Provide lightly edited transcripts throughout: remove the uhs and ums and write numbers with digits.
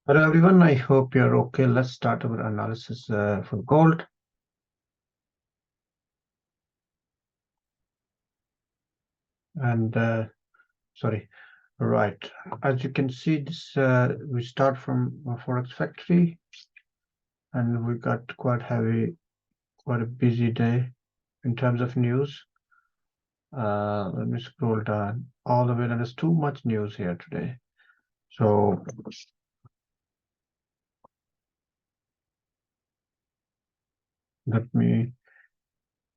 Hello everyone, I hope you're okay. Let's start our analysis for gold. And sorry, right. As you can see, this we start from Forex Factory, and we got quite a busy day in terms of news. Let me scroll down all the way, and there's too much news here today. So let me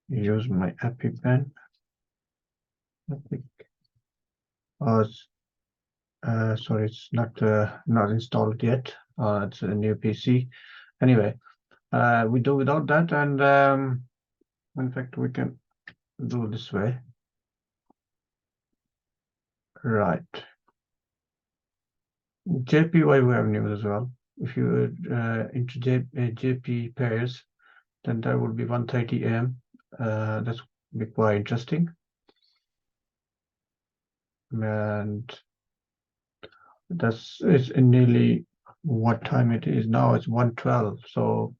use my EpiPen. Oh, sorry, it's not installed yet. It's a new PC. Anyway, we do without that, and in fact, we can do this way. Right. JPY, we have news as well. If you into JP pairs, then that would be 1:30 a.m. That's be quite interesting. And it's nearly what time it is now. It's 1:12. So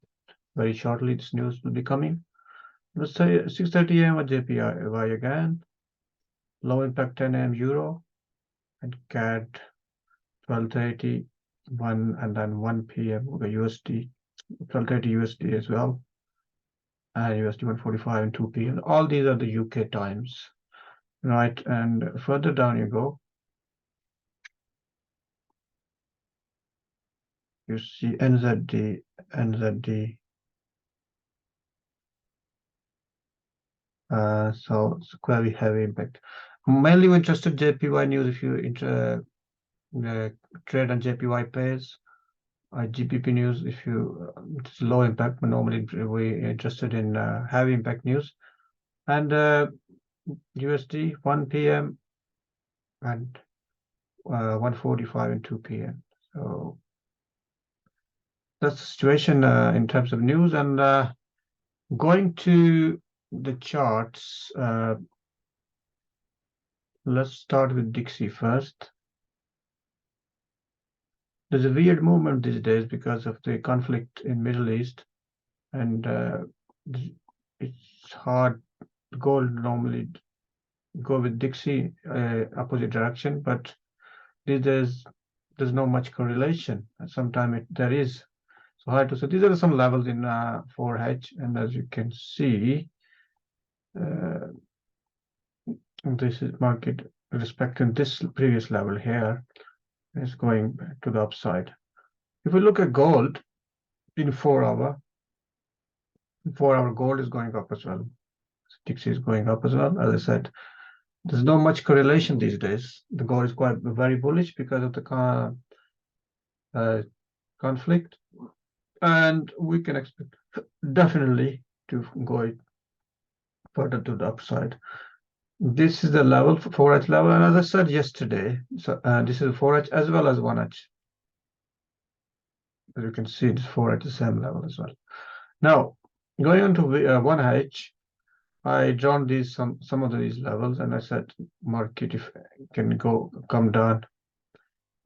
very shortly, this news will be coming. Let's say 6:30 a.m. at JPY again. Low impact 10 a.m. Euro and CAD 12:30, 1 and then 1 p.m. USD, 12:30 USD as well, and USD 145 and 2 p.m. All these are the UK times, right? And further down you go, you see NZD. So it's very heavy impact. Mainly interested JPY news if you trade on JPY pairs. GBP news if you it's low impact, but normally we interested in heavy impact news. And USD 1 p.m. and 1:45 and 2 p.m. So that's the situation in terms of news. And going to the charts, let's start with Dixie first. There's a weird movement these days because of the conflict in Middle East, and it's hard. Gold normally go with Dixie opposite direction, but these days there's not much correlation. Sometimes there is. So hard to say. These are some levels in 4H, and as you can see, this is market respecting this previous level here is going to the upside. If we look at gold in 4 hour gold is going up as well. Dixie is going up as well. As I said, there's not much correlation these days. The gold is quite very bullish because of the conflict, and we can expect definitely to go further to the upside. This is the level for 4H level, and as I said yesterday, so this is 4H as well as 1H. As you can see, it's 4H the same level as well. Now, going on to 1H, I drawn these some of these levels, and I said market if can come down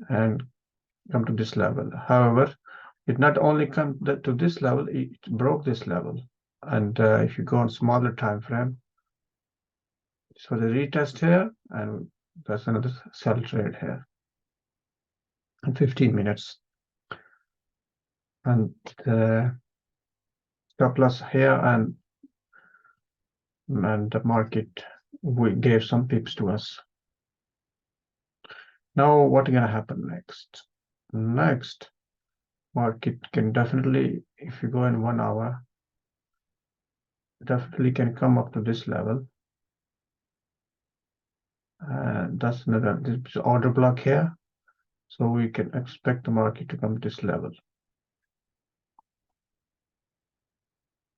and come to this level. However, it not only come to this level, it broke this level. And if you go on smaller time frame, so the retest here, and that's another sell trade here. In 15 minutes. And stop loss here, and the market we gave some pips to us. Now what's gonna happen next? Next, market can definitely, if you go in 1 hour, definitely can come up to this level. That's another this order block here. So we can expect the market to come to this level.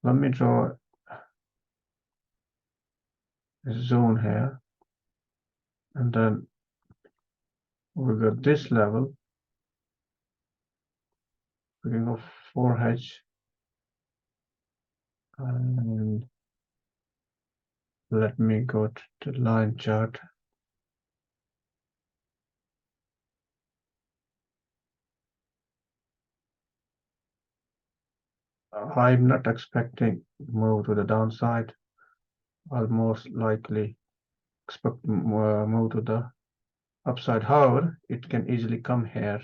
Let me draw a zone here, and then we got this level. We can go 4H, and let me go to the line chart. I'm not expecting move to the downside. I'll most likely expect move to the upside. However, it can easily come here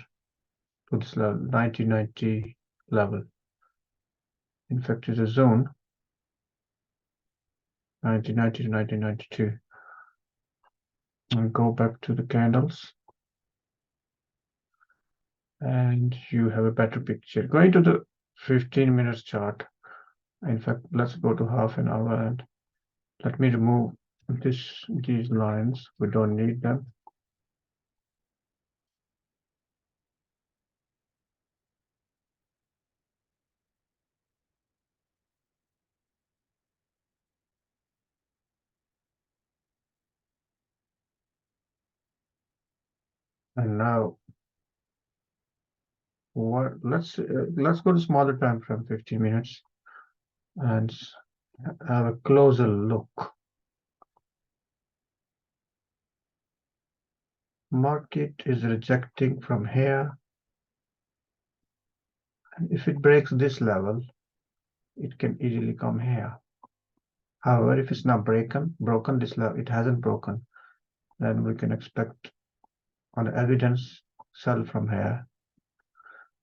to this level, 1990 level. In fact, it's a zone 1990 to 1992. And go back to the candles, and you have a better picture. Going to the 15 minutes chart. In fact, let's go to half an hour and let me remove these lines. We don't need them. And now let's go to smaller time frame, 15 minutes, and have a closer look. Market is rejecting from here, and if it breaks this level, it can easily come here. However, if it's not broken this level, it hasn't broken, then we can expect on evidence sell from here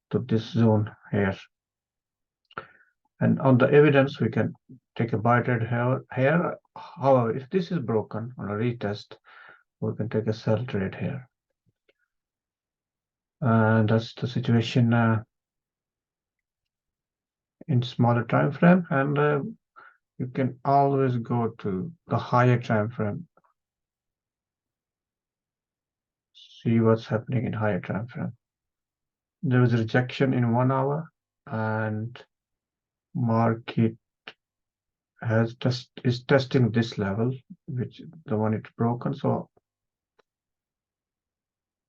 to this zone here. And on the evidence, we can take a buy trade here. However, if this is broken on a retest, we can take a sell trade here. And that's the situation in smaller time frame. And you can always go to the higher time frame, see what's happening in higher time frame. There was a rejection in 1 hour, and market is testing this level, which the one it's broken. So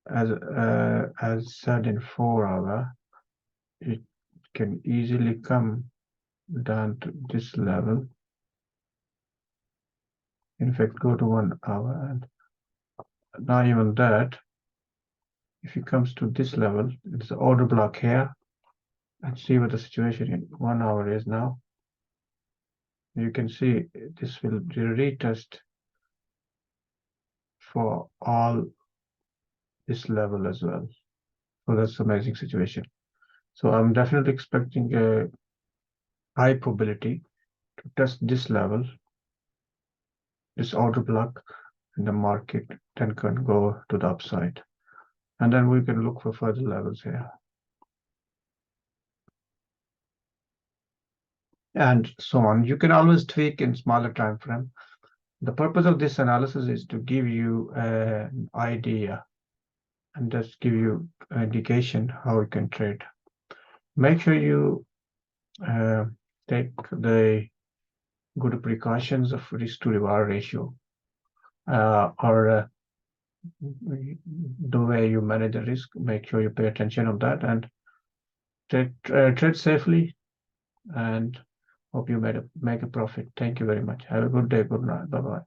as said in 4 hour, it can easily come down to this level. In fact, go to 1 hour, and not even that. If it comes to this level, it's the order block here, and see what the situation in 1 hour is now. You can see this will be retest for all this level as well. So that's amazing situation. So I'm definitely expecting a high probability to test this level, this order block, and the market then can go to the upside. And then we can look for further levels here. And so on. You can always tweak in smaller time frame. The purpose of this analysis is to give you an idea and just give you an indication how you can trade. Make sure you take the good precautions of risk to reward ratio, or the way you manage the risk. Make sure you pay attention of that and trade safely, and hope you make a profit. Thank you very much. Have a good day. Good night. Bye-bye.